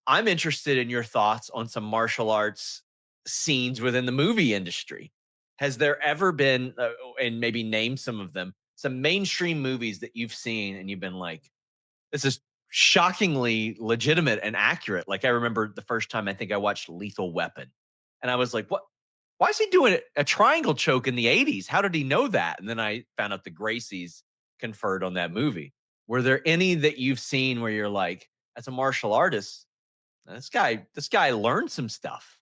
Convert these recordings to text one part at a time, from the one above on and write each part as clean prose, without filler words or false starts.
I'm interested in your thoughts on some martial arts scenes within the movie industry. Has there ever been, and maybe name some of them, some mainstream movies that you've seen and you've been like, this is shockingly legitimate and accurate? Like I remember the first time I think I watched Lethal Weapon, and I was like, "What? Why is he doing a triangle choke in the '80s? How did he know that?" And then I found out the Gracies conferred on that movie. Were there any that you've seen where you're like, as a martial artist, this guy learned some stuff?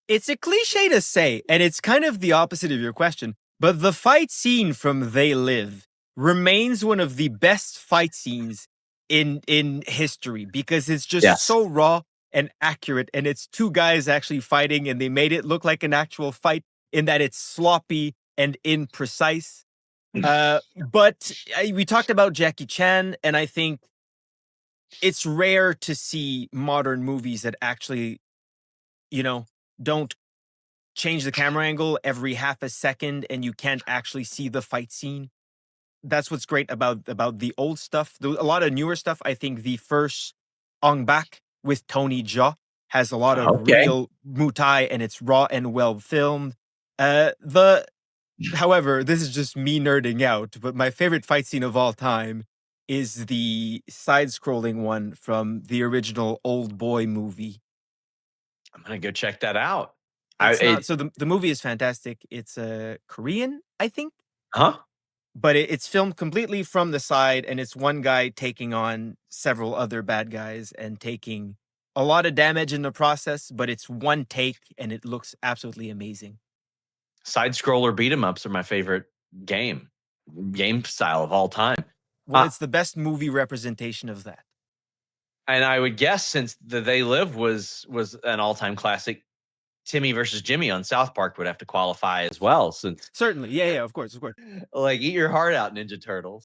It's a cliche to say, and it's kind of the opposite of your question, but the fight scene from They Live remains one of the best fight scenes in history because it's just Yes. so raw and accurate, and it's two guys actually fighting, and they made it look like an actual fight in that it's sloppy and imprecise. But we talked about Jackie Chan, and I think it's rare to see modern movies that actually, you know, don't change the camera angle every half a second and you can't actually see the fight scene. That's what's great about the old stuff. A lot of newer stuff, I think the first Ong Bak with Tony Jaa has a lot of Okay. real Muay Thai and it's raw and well filmed. The However, this is just me nerding out, but my favorite fight scene of all time is the side-scrolling one from the original Old Boy movie. I'm gonna go check that out. I It's not it so the movie is fantastic. It's Korean, I think, Huh? but it's filmed completely from the side, and it's one guy taking on several other bad guys and taking a lot of damage in the process. But it's one take, and it looks absolutely amazing. Side scroller beat 'em ups are my favorite game game style of all time. Well, Uh, it's the best movie representation of that. and I would guess since the They Live was an all-time classic, Timmy versus Jimmy on South Park would have to qualify as well, since Certainly, yeah, yeah, of course, of course. like, eat your heart out, Ninja Turtles.